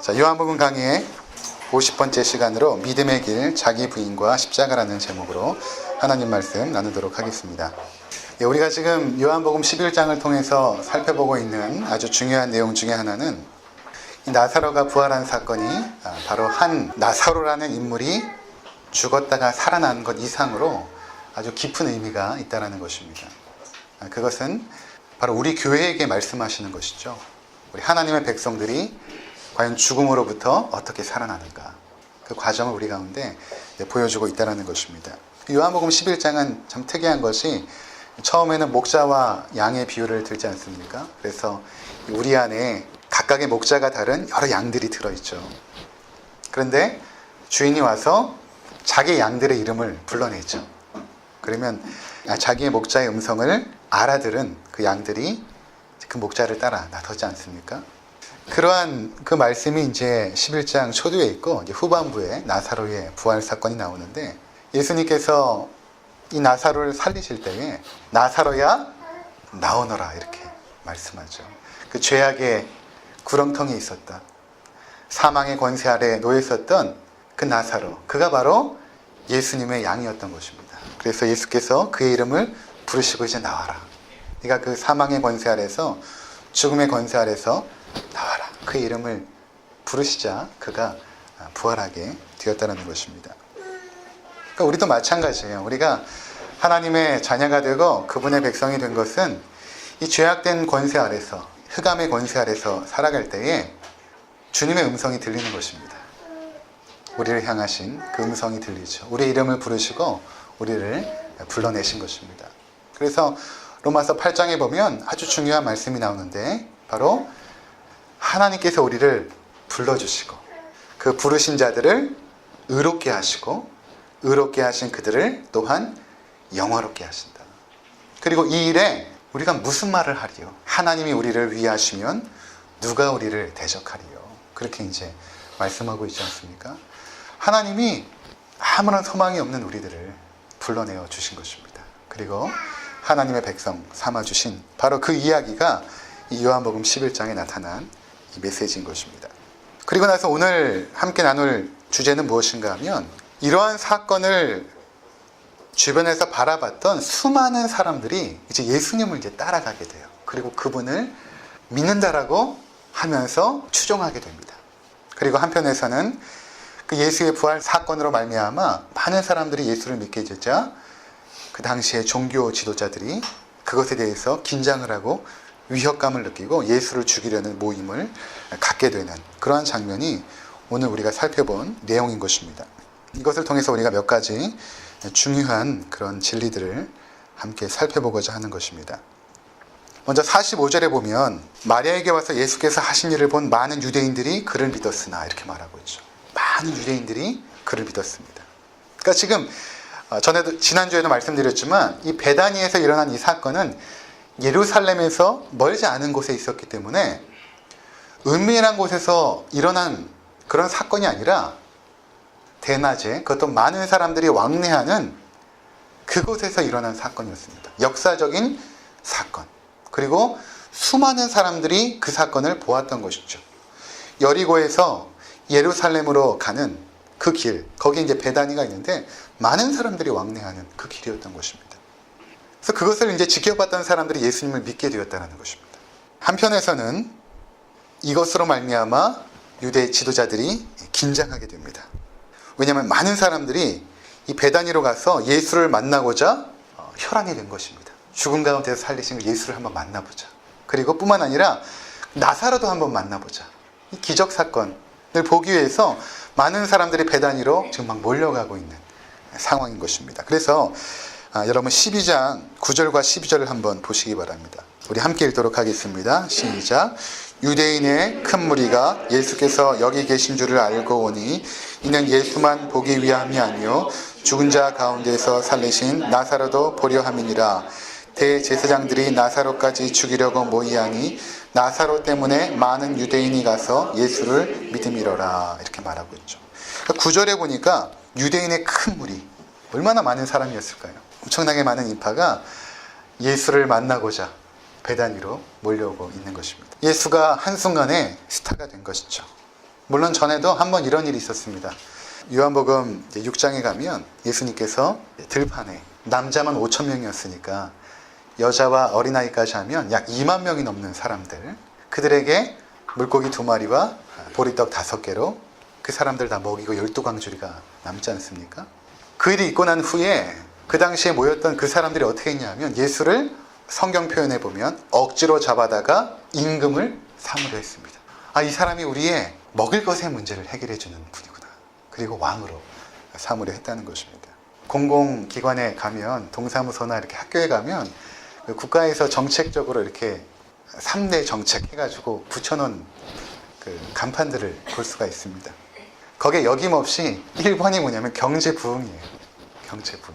자, 요한복음 강의의 50번째 시간으로 믿음의 길, 자기 부인과 십자가라는 제목으로 하나님 말씀 나누도록 하겠습니다. 우리가 지금 요한복음 11장을 통해서 살펴보고 있는 아주 중요한 내용 중에 하나는 이 나사로가 부활한 사건이 바로 한 나사로라는 인물이 죽었다가 살아난 것 이상으로 아주 깊은 의미가 있다는 것입니다. 그것은 바로 우리 교회에게 말씀하시는 것이죠. 우리 하나님의 백성들이 과연 죽음으로부터 어떻게 살아나는가, 그 과정을 우리 가운데 보여주고 있다는 것입니다. 요한복음 11장은 참 특이한 것이 처음에는 목자와 양의 비유를 들지 않습니까? 그래서 우리 안에 각각의 목자가 다른 여러 양들이 들어있죠. 그런데 주인이 와서 자기 양들의 이름을 불러내죠. 그러면 자기의 목자의 음성을 알아들은 그 양들이 그 목자를 따라 나서지 않습니까? 그러한 그 말씀이 이제 11장 초두에 있고, 이제 후반부에 나사로의 부활 사건이 나오는데, 예수님께서 이 나사로를 살리실 때에 나사로야 나오너라 이렇게 말씀하죠. 그 죄악의 구렁텅이에 있었다, 사망의 권세 아래 놓여 있었던 그 나사로, 그가 바로 예수님의 양이었던 것입니다. 그래서 예수께서 그의 이름을 부르시고 이제 나와라. 네가 그 사망의 권세 아래서, 죽음의 권세 아래서 나와라. 그의 이름을 부르시자 그가 부활하게 되었다는 것입니다. 그러니까 우리도 마찬가지예요. 우리가 하나님의 자녀가 되고 그분의 백성이 된 것은 이 죄악된 권세 아래서, 흑암의 권세 아래서 살아갈 때에 주님의 음성이 들리는 것입니다. 우리를 향하신 그 음성이 들리죠. 우리의 이름을 부르시고 우리를 불러내신 것입니다. 그래서 로마서 8장에 보면 아주 중요한 말씀이 나오는데, 바로 하나님께서 우리를 불러주시고 그 부르신 자들을 의롭게 하시고 의롭게 하신 그들을 또한 영화롭게 하신다. 그리고 이 일에 우리가 무슨 말을 하리요? 하나님이 우리를 위하시면 누가 우리를 대적하리요? 그렇게 이제 말씀하고 있지 않습니까? 하나님이 아무런 소망이 없는 우리들을 불러내어 주신 것입니다. 그리고 하나님의 백성 삼아주신 바로 그 이야기가 이 요한복음 11장에 나타난 이 메시지인 것입니다. 그리고 나서 오늘 함께 나눌 주제는 무엇인가 하면, 이러한 사건을 주변에서 바라봤던 수많은 사람들이 이제 예수님을 이제 따라가게 돼요. 그리고 그분을 믿는다라고 하면서 추종하게 됩니다. 그리고 한편에서는 그 예수의 부활 사건으로 말미암아 많은 사람들이 예수를 믿게 되자 그 당시에 종교 지도자들이 그것에 대해서 긴장을 하고 위협감을 느끼고 예수를 죽이려는 모임을 갖게 되는 그러한 장면이 오늘 우리가 살펴본 내용인 것입니다. 이것을 통해서 우리가 몇 가지 중요한 그런 진리들을 함께 살펴보고자 하는 것입니다. 먼저 45절에 보면, 마리아에게 와서 예수께서 하신 일을 본 많은 유대인들이 그를 믿었으나, 이렇게 말하고 있죠. 많은 유대인들이 그를 믿었습니다. 그러니까 지금 지난주에도 말씀드렸지만 이 베다니에서 일어난 이 사건은 예루살렘에서 멀지 않은 곳에 있었기 때문에 은밀한 곳에서 일어난 그런 사건이 아니라 대낮에, 그것도 많은 사람들이 왕래하는 그곳에서 일어난 사건이었습니다. 역사적인 사건. 그리고 수많은 사람들이 그 사건을 보았던 것이죠. 여리고에서 예루살렘으로 가는 그 길, 거기에 이제 베다니가 있는데 많은 사람들이 왕래하는 그 길이었던 것입니다. 그래서 그것을 이제 지켜봤던 사람들이 예수님을 믿게 되었다는 것입니다. 한편에서는 이것으로 말미암아 유대 지도자들이 긴장하게 됩니다. 왜냐하면 많은 사람들이 이 베다니로 가서 예수를 만나고자 혈안이 된 것입니다. 죽은 가운데서 살리신 예수를 한번 만나보자. 그리고 뿐만 아니라 나사로도 한번 만나보자. 이 기적 사건을 보기 위해서 많은 사람들이 베다니로 지금 막 몰려가고 있는 상황인 것입니다. 그래서 여러분 12장 9절과 12절을 한번 보시기 바랍니다. 우리 함께 읽도록 하겠습니다. 시작. 유대인의 큰 무리가 예수께서 여기 계신 줄을 알고 오니 이는 예수만 보기 위함이 아니요 죽은 자 가운데서 살리신 나사로도 보려 함이니라. 대제사장들이 나사로까지 죽이려고 모이하니 나사로 때문에 많은 유대인이 가서 예수를 믿음이로라. 이렇게 말하고 있죠. 9절에 보니까 유대인의 큰 무리, 얼마나 많은 사람이었을까요? 엄청나게 많은 인파가 예수를 만나고자 베다니로 몰려오고 있는 것입니다. 예수가 한순간에 스타가 된 것이죠. 물론 전에도 한번 이런 일이 있었습니다. 요한복음 6장에 가면 예수님께서 들판에 남자만 5천 명이었으니까 여자와 어린아이까지 하면 약 2만 명이 넘는 사람들, 그들에게 물고기 2마리와 보리떡 5개로 그 사람들 다 먹이고 12광주리가 남지 않습니까? 그 일이 있고 난 후에 그 당시에 모였던 그 사람들이 어떻게 했냐면 예수를 성경 표현에 보면 억지로 잡아다가 임금을 삼으려 했습니다. 이 사람이 우리의 먹을 것의 문제를 해결해 주는 분이구나. 그리고 왕으로 삼으려 했다는 것입니다. 공공기관에 가면, 동사무소나 이렇게 학교에 가면 국가에서 정책적으로 이렇게 3대 정책 해가지고 붙여놓은 그 간판들을 볼 수가 있습니다. 거기에 여김없이 1번이 뭐냐면 경제부흥이에요. 경제부흥.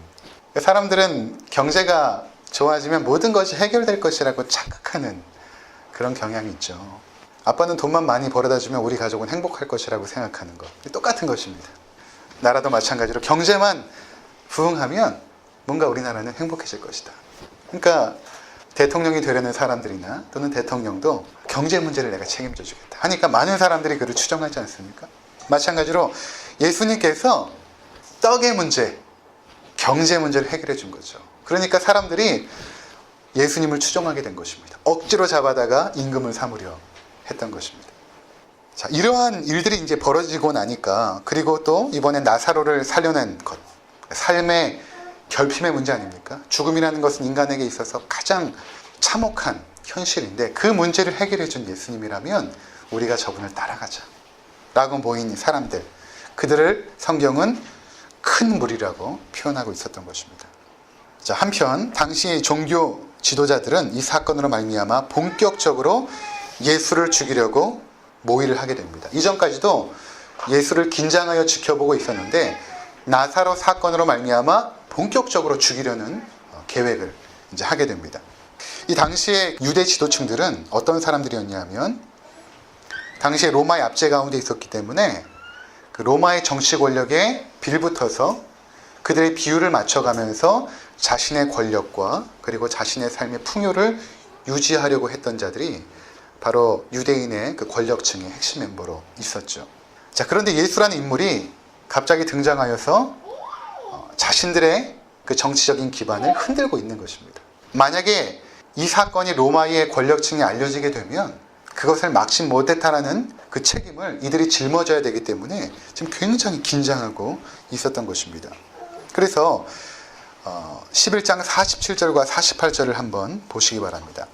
사람들은 경제가 좋아지면 모든 것이 해결될 것이라고 착각하는 그런 경향이 있죠. 아빠는 돈만 많이 벌어다 주면 우리 가족은 행복할 것이라고 생각하는 것. 똑같은 것입니다. 나라도 마찬가지로 경제만 부흥하면 뭔가 우리나라는 행복해질 것이다. 그러니까 대통령이 되려는 사람들이나 또는 대통령도 경제 문제를 내가 책임져 주겠다 하니까 많은 사람들이 그를 추종하지 않습니까? 마찬가지로 예수님께서 떡의 문제, 경제 문제를 해결해 준 거죠. 그러니까 사람들이 예수님을 추종하게 된 것입니다. 억지로 잡아다가 임금을 삼으려 했던 것입니다. 자, 이러한 일들이 이제 벌어지고 나니까, 그리고 또 이번에 나사로를 살려낸 것, 삶의 결핍의 문제 아닙니까? 죽음이라는 것은 인간에게 있어서 가장 참혹한 현실인데 그 문제를 해결해 준 예수님이라면 우리가 저분을 따라가자 라고 보인 사람들, 그들을 성경은 큰 무리라고 표현하고 있었던 것입니다. 자, 한편 당시의 종교 지도자들은 이 사건으로 말미암아 본격적으로 예수를 죽이려고 모의를 하게 됩니다. 이전까지도 예수를 긴장하여 지켜보고 있었는데 나사로 사건으로 말미암아 본격적으로 죽이려는 계획을 이제 하게 됩니다. 이 당시의 유대 지도층들은 어떤 사람들이었냐면 당시에 로마의 압제 가운데 있었기 때문에 그 로마의 정치 권력에 빌붙어서 그들의 비율을 맞춰가면서 자신의 권력과 그리고 자신의 삶의 풍요를 유지하려고 했던 자들이 바로 유대인의 그 권력층의 핵심 멤버로 있었죠. 자, 그런데 예수라는 인물이 갑자기 등장하여서 자신들의 그 정치적인 기반을 흔들고 있는 것입니다. 만약에 이 사건이 로마의 권력층에 알려지게 되면 그것을 막지 못했다라는 그 책임을 이들이 짊어져야 되기 때문에 지금 굉장히 긴장하고 있었던 것입니다. 그래서 11장 47절과 48절을 한번 보시기 바랍니다.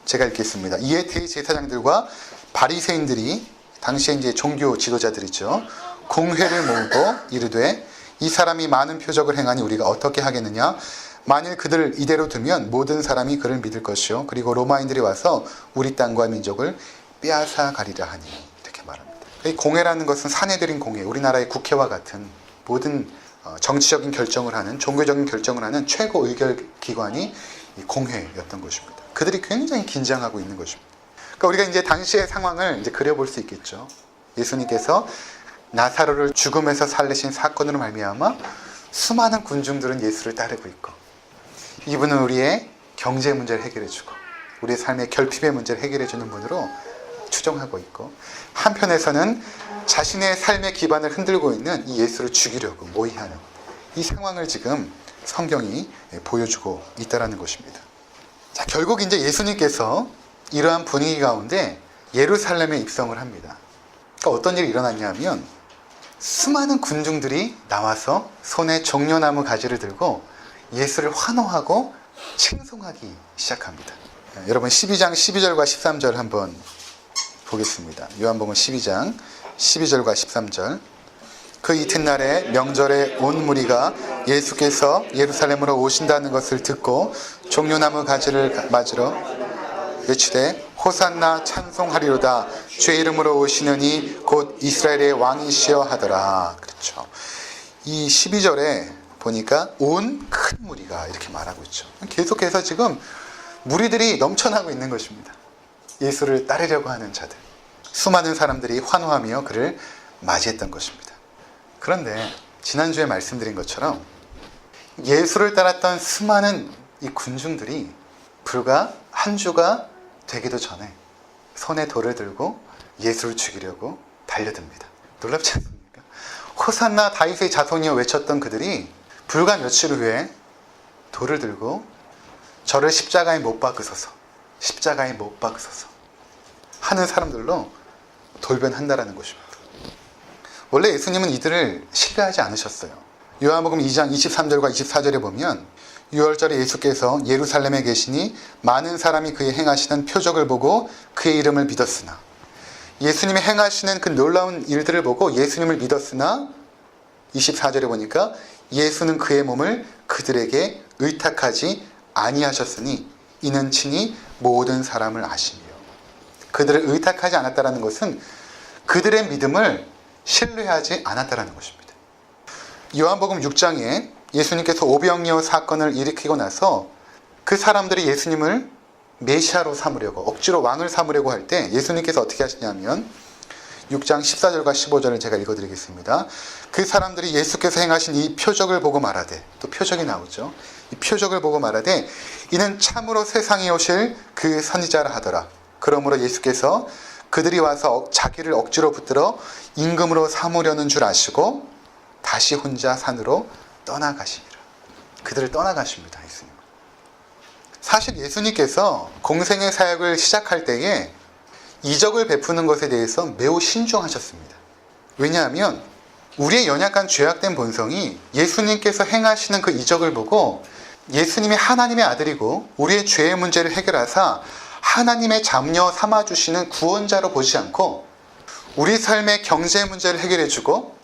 제가 읽겠습니다. 이에 대제사장들과 바리새인들이 당시에 이제 종교 지도자들이죠. 공회를 모으고 이르되 이 사람이 많은 표적을 행하니 우리가 어떻게 하겠느냐? 만일 그들을 이대로 두면 모든 사람이 그를 믿을 것이요. 그리고 로마인들이 와서 우리 땅과 민족을 빼앗아 가리라 하니. 이렇게 말합니다. 이 공회라는 것은 사내들인 공회, 우리나라의 국회와 같은 모든 정치적인 결정을 하는, 종교적인 결정을 하는 최고 의결기관이 이 공회였던 것입니다. 그들이 굉장히 긴장하고 있는 것입니다. 그러니까 우리가 이제 당시의 상황을 이제 그려볼 수 있겠죠. 예수님께서 나사로를 죽음에서 살리신 사건으로 말미암아 수많은 군중들은 예수를 따르고 있고, 이분은 우리의 경제 문제를 해결해주고 우리의 삶의 결핍의 문제를 해결해주는 분으로 추정하고 있고, 한편에서는 자신의 삶의 기반을 흔들고 있는 이 예수를 죽이려고 모의하는 이 상황을 지금 성경이 보여주고 있다는 것입니다. 자, 결국 이제 예수님께서 이러한 분위기 가운데 예루살렘에 입성을 합니다. 그러니까 어떤 일이 일어났냐면 수많은 군중들이 나와서 손에 종려나무 가지를 들고 예수를 환호하고 칭송하기 시작합니다. 여러분 12장 12절과 13절 한번 보겠습니다. 요한복음 12장 12절과 13절. 그 이튿날에 명절에 온 무리가 예수께서 예루살렘으로 오신다는 것을 듣고 종려나무 가지를 맞으러 외치되 호산나 찬송하리로다 주의 이름으로 오시는 이 곧 이스라엘의 왕이시여 하더라. 그렇죠. 이 12절에 보니까 온 큰 무리가 이렇게 말하고 있죠. 계속해서 지금 무리들이 넘쳐나고 있는 것입니다. 예수를 따르려고 하는 자들, 수많은 사람들이 환호하며 그를 맞이했던 것입니다. 그런데 지난주에 말씀드린 것처럼 예수를 따랐던 수많은 이 군중들이 불과 한 주가 되기도 전에 손에 돌을 들고 예수를 죽이려고 달려듭니다. 놀랍지 않습니까? 호산나 다윗의 자손이여 외쳤던 그들이 불과 며칠 후에 돌을 들고 저를 십자가에 못 박으소서, 십자가에 못 박으소서 하는 사람들로 돌변한다라는 것입니다. 원래 예수님은 이들을 신뢰하지 않으셨어요. 요한복음 2장 23절과 24절에 보면 6월절에 예수께서 예루살렘에 계시니 많은 사람이 그의 행하시는 표적을 보고 그의 이름을 믿었으나, 예수님이 행하시는 그 놀라운 일들을 보고 예수님을 믿었으나 24절에 보니까 예수는 그의 몸을 그들에게 의탁하지 아니하셨으니 이는 친히 모든 사람을 아시며. 그들을 의탁하지 않았다는 것은 그들의 믿음을 신뢰하지 않았다는 것입니다. 요한복음 6장에 예수님께서 오병이어 사건을 일으키고 나서 그 사람들이 예수님을 메시아로 삼으려고, 억지로 왕을 삼으려고 할 때 예수님께서 어떻게 하시냐면 6장 14절과 15절을 제가 읽어드리겠습니다. 그 사람들이 예수께서 행하신 이 표적을 보고 말하되, 또 표적이 나오죠. 이 표적을 보고 말하되 이는 참으로 세상에 오실 그 선지자라 하더라. 그러므로 예수께서 그들이 와서 자기를 억지로 붙들어 임금으로 삼으려는 줄 아시고 다시 혼자 산으로 떠나가시니라. 그들을 떠나가십니다. 예수님. 사실 예수님께서 공생의 사역을 시작할 때에 이적을 베푸는 것에 대해서 매우 신중하셨습니다. 왜냐하면 우리의 연약한 죄악된 본성이 예수님께서 행하시는 그 이적을 보고 예수님이 하나님의 아들이고 우리의 죄의 문제를 해결하사 하나님의 자녀 삼아주시는 구원자로 보지 않고 우리 삶의 경제 문제를 해결해주고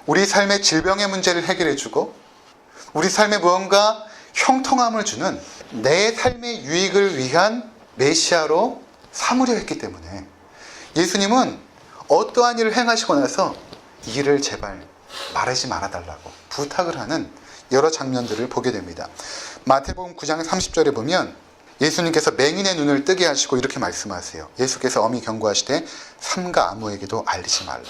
우리 삶의 질병의 문제를 해결해주고 우리 삶에 무언가 형통함을 주는 내 삶의 유익을 위한 메시아로 삼으려 했기 때문에 예수님은 어떠한 일을 행하시고 나서 이 일을 제발 말하지 말아달라고 부탁을 하는 여러 장면들을 보게 됩니다. 마태복음 9장 30절에 보면 예수님께서 맹인의 눈을 뜨게 하시고 이렇게 말씀하세요. 예수께서 엄히 경고하시되 삼가 아무에게도 알리지 말라.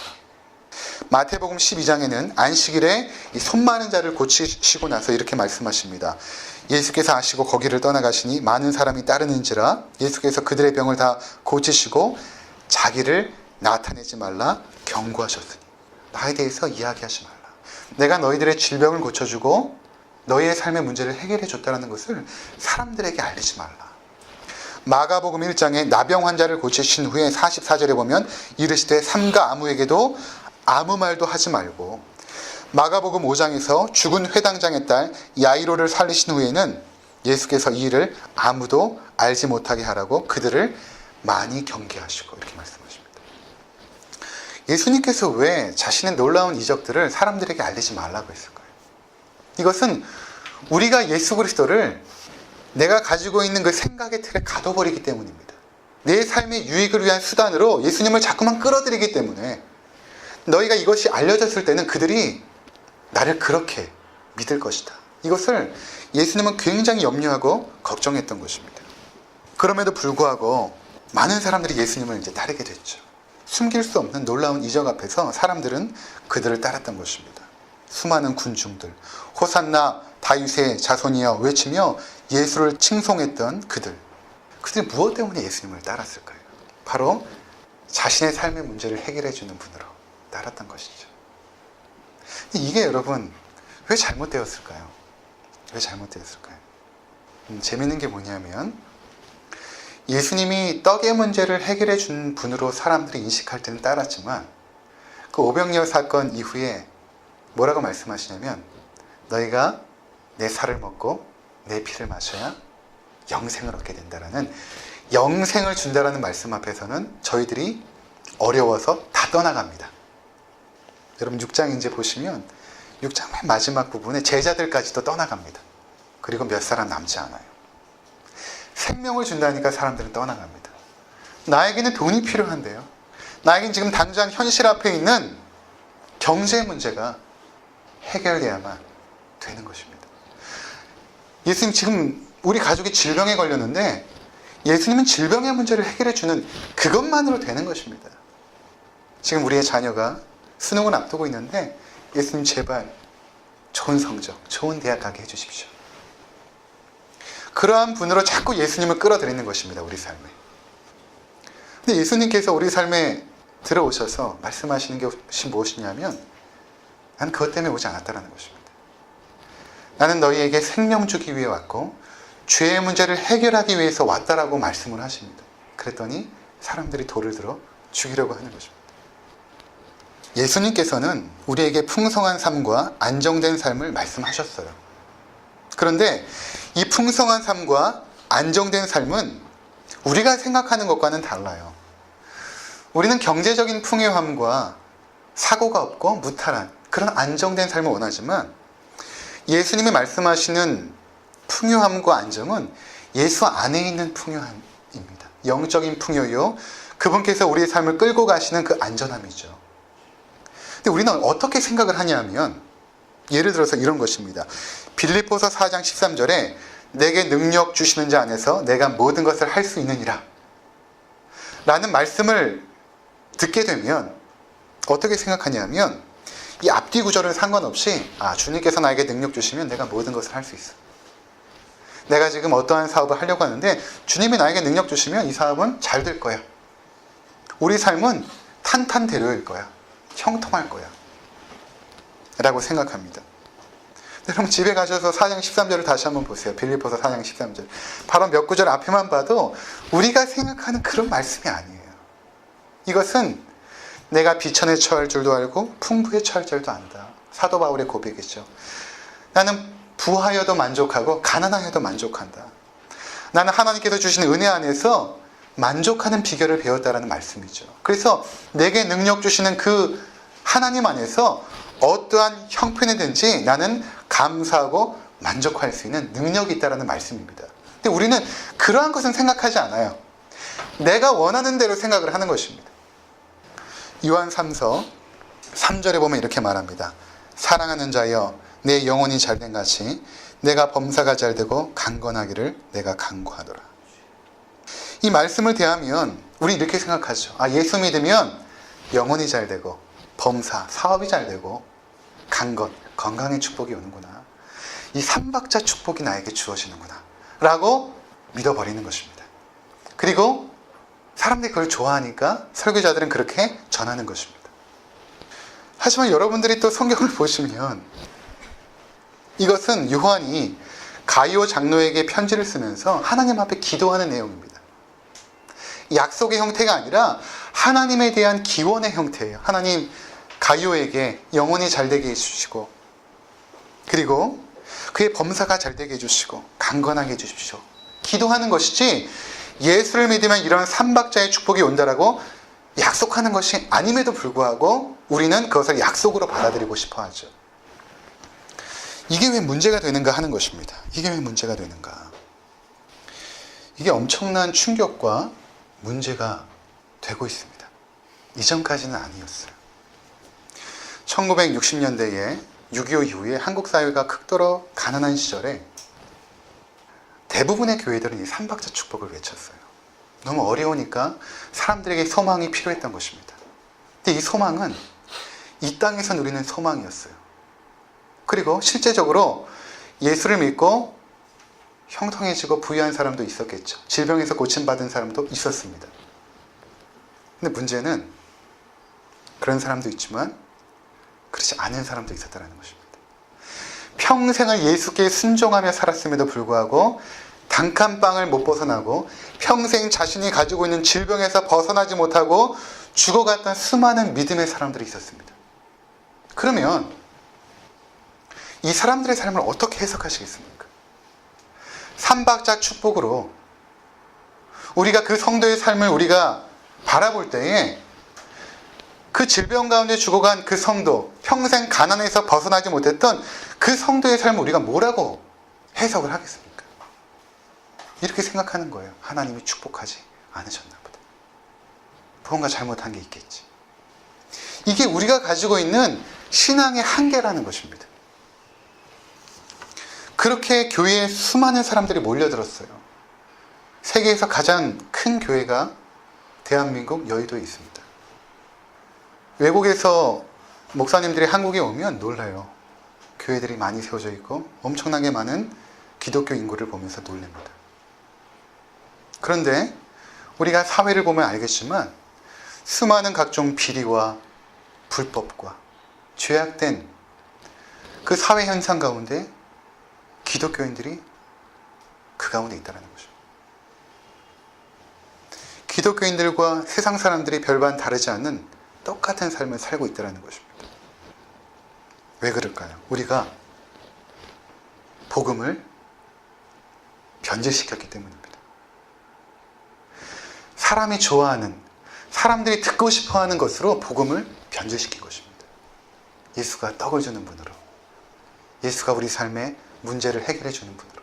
마태복음 12장에는 안식일에 이 손 많은 자를 고치시고 나서 이렇게 말씀하십니다. 예수께서 아시고 거기를 떠나가시니 많은 사람이 따르는지라 예수께서 그들의 병을 다 고치시고 자기를 나타내지 말라 경고하셨으니, 나에 대해서 이야기하지 말라. 내가 너희들의 질병을 고쳐주고 너희의 삶의 문제를 해결해 줬다는 것을 사람들에게 알리지 말라. 마가복음 1장에 나병 환자를 고치신 후에 44절에 보면 이르시되 삼가 아무에게도 아무 말도 하지 말고, 마가복음 5장에서 죽은 회당장의 딸 야이로를 살리신 후에는 예수께서 이 일을 아무도 알지 못하게 하라고 그들을 많이 경계하시고 이렇게 말씀하십니다. 예수님께서 왜 자신의 놀라운 이적들을 사람들에게 알리지 말라고 했을까요? 이것은 우리가 예수 그리스도를 내가 가지고 있는 그 생각의 틀에 가둬버리기 때문입니다. 내 삶의 유익을 위한 수단으로 예수님을 자꾸만 끌어들이기 때문에 너희가 이것이 알려졌을 때는 그들이 나를 그렇게 믿을 것이다. 이것을 예수님은 굉장히 염려하고 걱정했던 것입니다. 그럼에도 불구하고 많은 사람들이 예수님을 이제 따르게 됐죠. 숨길 수 없는 놀라운 이적 앞에서 사람들은 그들을 따랐던 것입니다. 수많은 군중들, 호산나 다윗의 자손이여 외치며 예수를 칭송했던 그들이 무엇 때문에 예수님을 따랐을까요? 바로 자신의 삶의 문제를 해결해 주는 분으로 따랐던 것이죠. 이게 여러분 왜 잘못되었을까요? 왜 잘못되었을까요? 재밌는 게 뭐냐면 예수님이 떡의 문제를 해결해 준 분으로 사람들이 인식할 때는 따랐지만 그 오병이어 사건 이후에 뭐라고 말씀하시냐면 너희가 내 살을 먹고 내 피를 마셔야 영생을 얻게 된다라는, 영생을 준다라는 말씀 앞에서는 저희들이 어려워서 다 떠나갑니다. 여러분 6장 이제 보시면 6장 맨 마지막 부분에 제자들까지도 떠나갑니다. 그리고 몇 사람 남지 않아요. 생명을 준다니까 사람들은 떠나갑니다. 나에게는 돈이 필요한데요. 나에겐 지금 당장 현실 앞에 있는 경제 문제가 해결돼야만 되는 것입니다. 예수님 지금 우리 가족이 질병에 걸렸는데 예수님은 질병의 문제를 해결해 주는 그것만으로 되는 것입니다. 지금 우리의 자녀가 수능을 앞두고 있는데 예수님 제발 좋은 성적, 좋은 대학 가게 해주십시오. 그러한 분으로 자꾸 예수님을 끌어들이는 것입니다. 우리 삶에. 근데 예수님께서 우리 삶에 들어오셔서 말씀하시는 것이 무엇이냐면 나는 그것 때문에 오지 않았다라는 것입니다. 나는 너희에게 생명 주기 위해 왔고 죄의 문제를 해결하기 위해서 왔다라고 말씀을 하십니다. 그랬더니 사람들이 돌을 들어 죽이려고 하는 것입니다. 예수님께서는 우리에게 풍성한 삶과 안정된 삶을 말씀하셨어요. 그런데 이 풍성한 삶과 안정된 삶은 우리가 생각하는 것과는 달라요. 우리는 경제적인 풍요함과 사고가 없고 무탈한 그런 안정된 삶을 원하지만 예수님이 말씀하시는 풍요함과 안정은 예수 안에 있는 풍요함입니다. 영적인 풍요요. 그분께서 우리의 삶을 끌고 가시는 그 안전함이죠. 근데 우리는 어떻게 생각을 하냐면 예를 들어서 이런 것입니다. 빌립보서 4장 13절에 내게 능력 주시는 자 안에서 내가 모든 것을 할 수 있느니라 라는 말씀을 듣게 되면 어떻게 생각하냐면 이 앞뒤 구절은 상관없이 주님께서 나에게 능력 주시면 내가 모든 것을 할 수 있어. 내가 지금 어떠한 사업을 하려고 하는데 주님이 나에게 능력 주시면 이 사업은 잘 될 거야. 우리 삶은 탄탄대로일 거야. 형통할 거야. 라고 생각합니다. 여러분 집에 가셔서 4장 13절을 다시 한번 보세요. 빌립보서 4장 13절. 바로 몇 구절 앞에만 봐도 우리가 생각하는 그런 말씀이 아니에요. 이것은 내가 비천에 처할 줄도 알고 풍부에 처할 줄도 안다. 사도 바울의 고백이죠. 나는 부하여도 만족하고 가난하여도 만족한다. 나는 하나님께서 주시는 은혜 안에서 만족하는 비결을 배웠다라는 말씀이죠. 그래서 내게 능력 주시는 그 하나님 안에서 어떠한 형편이든지 나는 감사하고 만족할 수 있는 능력이 있다라는 말씀입니다. 근데 우리는 그러한 것은 생각하지 않아요. 내가 원하는 대로 생각을 하는 것입니다. 요한 3서 3절에 보면 이렇게 말합니다. 사랑하는 자여 내 영혼이 잘된 같이 내가 범사가 잘되고 강건하기를 내가 간구하노라. 이 말씀을 대하면 우리 이렇게 생각하죠. 예수 믿으면 영혼이 잘되고 범사, 사업이 잘되고 강건, 건강의 축복이 오는구나. 이 삼박자 축복이 나에게 주어지는구나 라고 믿어버리는 것입니다. 그리고 사람들이 그걸 좋아하니까 설교자들은 그렇게 전하는 것입니다. 하지만 여러분들이 또 성경을 보시면 이것은 요한이 가이오 장로에게 편지를 쓰면서 하나님 앞에 기도하는 내용입니다. 약속의 형태가 아니라 하나님에 대한 기원의 형태예요. 하나님 가이오에게 영혼이 잘되게 해주시고 그리고 그의 범사가 잘되게 해주시고 강건하게 해주십시오. 기도하는 것이지 예수를 믿으면 이런 삼박자의 축복이 온다라고 약속하는 것이 아님에도 불구하고 우리는 그것을 약속으로 받아들이고 싶어 하죠. 이게 왜 문제가 되는가 하는 것입니다. 이게 왜 문제가 되는가. 이게 엄청난 충격과 문제가 되고 있습니다. 이전까지는 아니었어요. 1960년대에 6.25 이후에 한국 사회가 극도로 가난한 시절에 대부분의 교회들은 이 삼박자 축복을 외쳤어요. 너무 어려우니까 사람들에게 소망이 필요했던 것입니다. 근데 이 소망은 이 땅에서 누리는 소망이었어요. 그리고 실제적으로 예수를 믿고 형통해지고 부유한 사람도 있었겠죠. 질병에서 고침받은 사람도 있었습니다. 근데 문제는 그런 사람도 있지만 그렇지 않은 사람도 있었다는 것입니다. 평생을 예수께 순종하며 살았음에도 불구하고 단칸방을 못 벗어나고 평생 자신이 가지고 있는 질병에서 벗어나지 못하고 죽어갔던 수많은 믿음의 사람들이 있었습니다. 그러면 이 사람들의 삶을 어떻게 해석하시겠습니까? 삼박자 축복으로 우리가 그 성도의 삶을 우리가 바라볼 때에 그 질병 가운데 죽어간 그 성도, 평생 가난에서 벗어나지 못했던 그 성도의 삶을 우리가 뭐라고 해석을 하겠습니까? 이렇게 생각하는 거예요. 하나님이 축복하지 않으셨나 보다. 뭔가 잘못한 게 있겠지. 이게 우리가 가지고 있는 신앙의 한계라는 것입니다. 그렇게 교회에 수많은 사람들이 몰려들었어요. 세계에서 가장 큰 교회가 대한민국 여의도에 있습니다. 외국에서 목사님들이 한국에 오면 놀라요. 교회들이 많이 세워져 있고 엄청나게 많은 기독교 인구를 보면서 놀랍니다. 그런데 우리가 사회를 보면 알겠지만 수많은 각종 비리와 불법과 죄악된 그 사회 현상 가운데 기독교인들이 그 가운데 있다는 것입니다. 기독교인들과 세상 사람들이 별반 다르지 않는 똑같은 삶을 살고 있다는 것입니다. 왜 그럴까요? 우리가 복음을 변질시켰기 때문입니다. 사람이 좋아하는, 사람들이 듣고 싶어하는 것으로 복음을 변질시킨 것입니다. 예수가 떡을 주는 분으로, 예수가 우리 삶의 문제를 해결해 주는 분으로,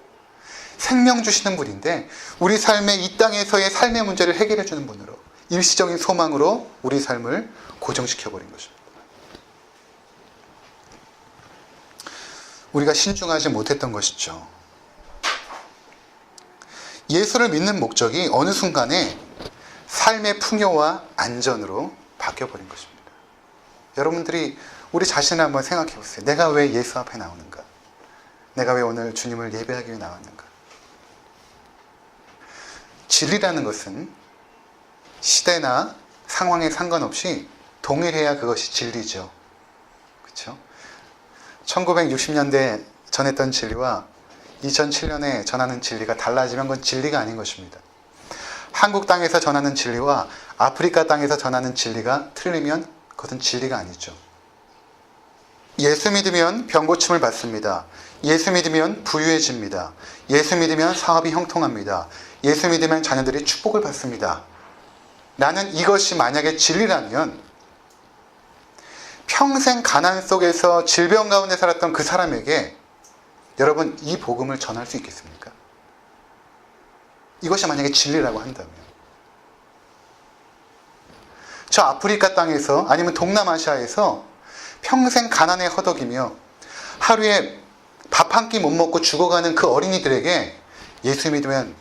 생명 주시는 분인데 우리 삶의 이 땅에서의 삶의 문제를 해결해 주는 분으로, 일시적인 소망으로 우리 삶을 고정시켜버린 것입니다. 우리가 신중하지 못했던 것이죠. 예수를 믿는 목적이 어느 순간에 삶의 풍요와 안전으로 바뀌어버린 것입니다. 여러분들이 우리 자신을 한번 생각해 보세요. 내가 왜 예수 앞에 나오는가? 내가 왜 오늘 주님을 예배하기 위해 나왔는가? 진리라는 것은 시대나 상황에 상관없이 동일해야 그것이 진리죠. 그렇죠? 1960년대에 전했던 진리와 2007년에 전하는 진리가 달라지면 그건 진리가 아닌 것입니다. 한국 땅에서 전하는 진리와 아프리카 땅에서 전하는 진리가 틀리면 그것은 진리가 아니죠. 예수 믿으면 병고침을 받습니다. 예수 믿으면 부유해집니다. 예수 믿으면 사업이 형통합니다. 예수 믿으면 자녀들이 축복을 받습니다. 나는 이것이 만약에 진리라면 평생 가난 속에서 질병 가운데 살았던 그 사람에게 여러분 이 복음을 전할 수 있겠습니까? 이것이 만약에 진리라고 한다면 저 아프리카 땅에서 아니면 동남아시아에서 평생 가난에 허덕이며 하루에 밥 한 끼 못 먹고 죽어가는 그 어린이들에게 예수 믿으면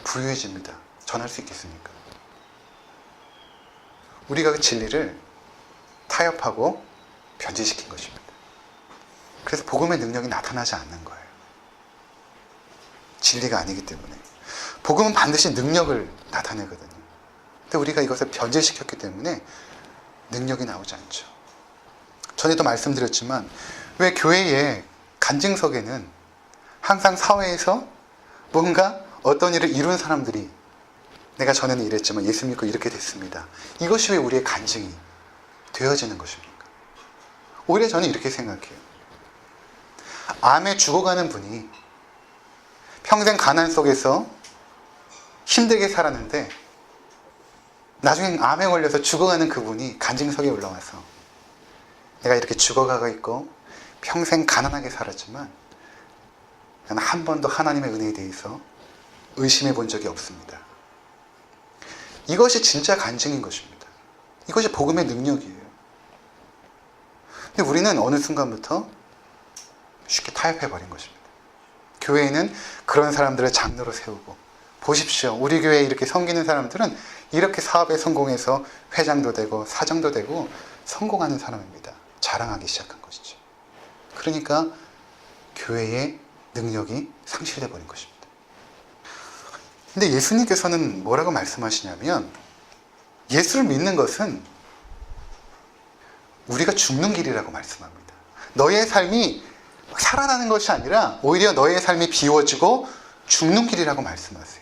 부유해집니다. 전할 수 있겠습니까? 우리가 그 진리를 타협하고 변질시킨 것입니다. 그래서 복음의 능력이 나타나지 않는 거예요. 진리가 아니기 때문에. 복음은 반드시 능력을 나타내거든요. 근데 우리가 이것을 변질시켰기 때문에 능력이 나오지 않죠. 전에도 말씀드렸지만 왜 교회의 간증석에는 항상 사회에서 뭔가 어떤 일을 이룬 사람들이 내가 전에는 이랬지만 예수 믿고 이렇게 됐습니다. 이것이 왜 우리의 간증이 되어지는 것입니까? 오히려 저는 이렇게 생각해요. 암에 죽어가는 분이 평생 가난 속에서 힘들게 살았는데 나중에 암에 걸려서 죽어가는 그분이 간증석에 올라와서 내가 이렇게 죽어가고 있고 평생 가난하게 살았지만 나는 한 번도 하나님의 은혜에 대해서 의심해 본 적이 없습니다. 이것이 진짜 간증인 것입니다. 이것이 복음의 능력이에요. 근데 우리는 어느 순간부터 쉽게 타협해버린 것입니다. 교회에는 그런 사람들을 장로로 세우고 보십시오. 우리 교회에 이렇게 섬기는 사람들은 이렇게 사업에 성공해서 회장도 되고 사장도 되고 성공하는 사람입니다. 자랑하기 시작한 것이죠. 그러니까 교회의 능력이 상실돼 버린 것입니다. 근데 예수님께서는 뭐라고 말씀하시냐면 예수를 믿는 것은 우리가 죽는 길이라고 말씀합니다. 너의 삶이 살아나는 것이 아니라 오히려 너의 삶이 비워지고 죽는 길이라고 말씀하세요.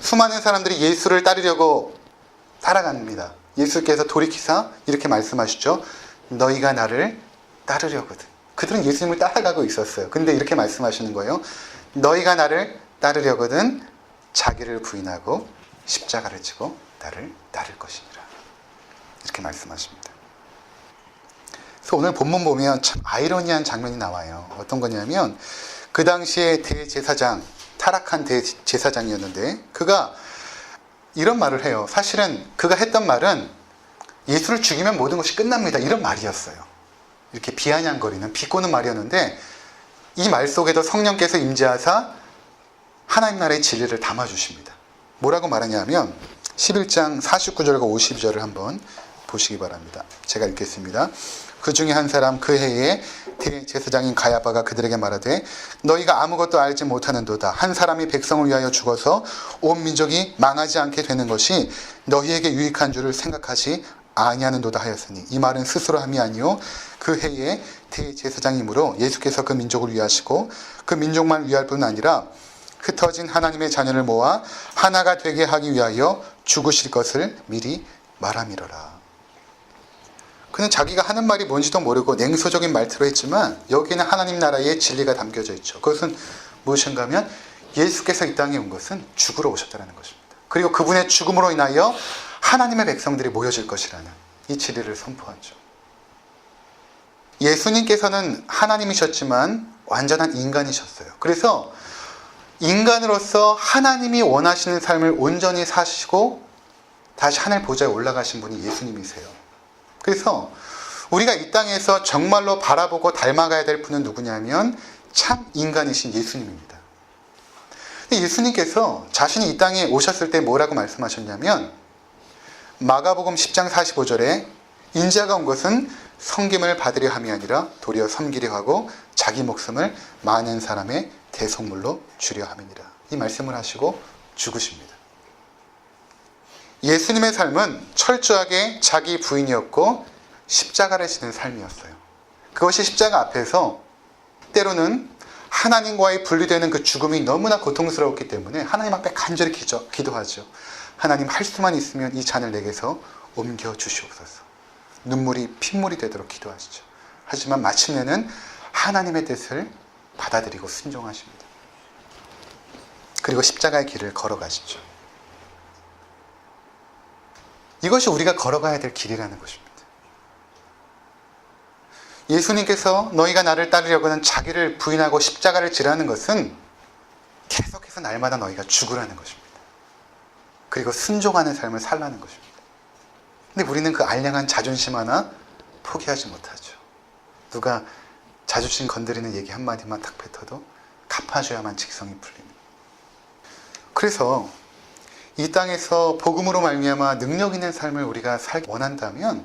수많은 사람들이 예수를 따르려고 살아갑니다. 예수께서 돌이키사 이렇게 말씀하시죠. 너희가 나를 따르려거든. 그들은 예수님을 따라가고 있었어요. 근데 이렇게 말씀하시는 거예요. 너희가 나를 따르려거든 자기를 부인하고 십자가를 지고 나를 따를 것이니라. 이렇게 말씀하십니다. 그래서 오늘 본문 보면 참 아이러니한 장면이 나와요. 어떤 거냐면 그 당시에 대제사장, 타락한 대제사장이었는데 그가 이런 말을 해요. 사실은 그가 했던 말은 예수를 죽이면 모든 것이 끝납니다. 이런 말이었어요. 이렇게 비아냥거리는 비꼬는 말이었는데 이 말 속에도 성령께서 임재하사 하나님 나라의 진리를 담아주십니다. 뭐라고 말하냐면 11장 49절과 52절을 한번 보시기 바랍니다. 제가 읽겠습니다. 그 중에 한 사람 그 해에 대제사장인 가야바가 그들에게 말하되 너희가 아무것도 알지 못하는도다. 한 사람이 백성을 위하여 죽어서 온 민족이 망하지 않게 되는 것이 너희에게 유익한 줄을 생각하지 아니하는도다 하였으니, 이 말은 스스로 함이 아니요 그 해에 대제사장이므로 예수께서 그 민족을 위하시고 그 민족만 위할 뿐 아니라 흩어진 하나님의 자녀를 모아 하나가 되게 하기 위하여 죽으실 것을 미리 말함이로라. 그는 자기가 하는 말이 뭔지도 모르고 냉소적인 말투로 했지만 여기에는 하나님 나라의 진리가 담겨져 있죠. 그것은 무엇인가 하면 예수께서 이 땅에 온 것은 죽으러 오셨다는 것입니다. 그리고 그분의 죽음으로 인하여 하나님의 백성들이 모여질 것이라는 이 진리를 선포하죠. 예수님께서는 하나님이셨지만 완전한 인간이셨어요. 그래서 인간으로서 하나님이 원하시는 삶을 온전히 사시고 다시 하늘 보좌에 올라가신 분이 예수님이세요. 그래서 우리가 이 땅에서 정말로 바라보고 닮아가야 될 분은 누구냐면 참 인간이신 예수님입니다. 근데 예수님께서 자신이 이 땅에 오셨을 때 뭐라고 말씀하셨냐면 마가복음 10장 45절에 인자가 온 것은 섬김을 받으려 함이 아니라 도리어 섬기려 하고 자기 목숨을 많은 사람의 대속물로 주려 함이니라. 이 말씀을 하시고 죽으십니다. 예수님의 삶은 철저하게 자기 부인이었고 십자가를 지는 삶이었어요. 그것이 십자가 앞에서 때로는 하나님과의 분리되는 그 죽음이 너무나 고통스러웠기 때문에 하나님 앞에 간절히 기도하죠. 하나님, 할 수만 있으면 이 잔을 내게서 옮겨 주시옵소서. 눈물이 핏물이 되도록 기도하시죠. 하지만 마침내는 하나님의 뜻을 받아들이고 순종하십니다. 그리고 십자가의 길을 걸어가시죠. 이것이 우리가 걸어가야 될 길이라는 것입니다. 예수님께서 너희가 나를 따르려고는 자기를 부인하고 십자가를 지라는 것은 계속해서 날마다 너희가 죽으라는 것입니다. 그리고 순종하는 삶을 살라는 것입니다. 근데 우리는 그 알량한 자존심 하나 포기하지 못하죠. 누가 자존심 건드리는 얘기 한마디만 탁 뱉어도 갚아줘야만 직성이 풀립니다. 그래서 이 땅에서 복음으로 말미암아 능력 있는 삶을 우리가 살기 원한다면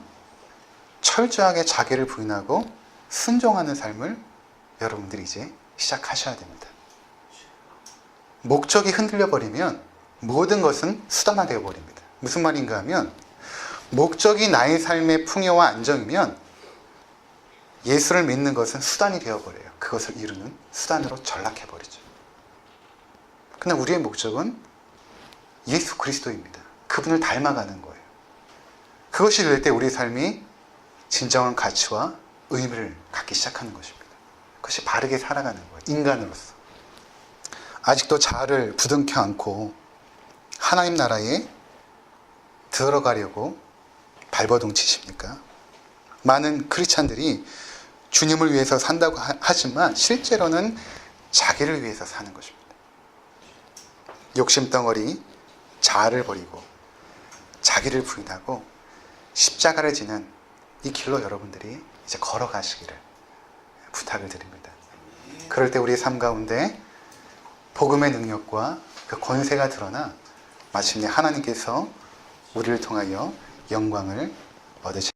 철저하게 자기를 부인하고 순종하는 삶을 여러분들이 이제 시작하셔야 됩니다. 목적이 흔들려 버리면 모든 것은 수단화 되어 버립니다. 무슨 말인가 하면 목적이 나의 삶의 풍요와 안정이면 예수를 믿는 것은 수단이 되어버려요. 그것을 이루는 수단으로 전락해버리죠. 그러나 우리의 목적은 예수 그리스도입니다. 그분을 닮아가는 거예요. 그것이 될 때 우리 삶이 진정한 가치와 의미를 갖기 시작하는 것입니다. 그것이 바르게 살아가는 거예요. 인간으로서. 아직도 자아를 부둥켜 안고 하나님 나라에 들어가려고 발버둥 치십니까? 많은 크리스찬들이 주님을 위해서 산다고 하지만 실제로는 자기를 위해서 사는 것입니다. 욕심덩어리, 자아를 버리고 자기를 부인하고 십자가를 지는 이 길로 여러분들이 이제 걸어가시기를 부탁을 드립니다. 그럴 때 우리의 삶 가운데 복음의 능력과 그 권세가 드러나 마침내 하나님께서 우리를 통하여 영광을 얻으시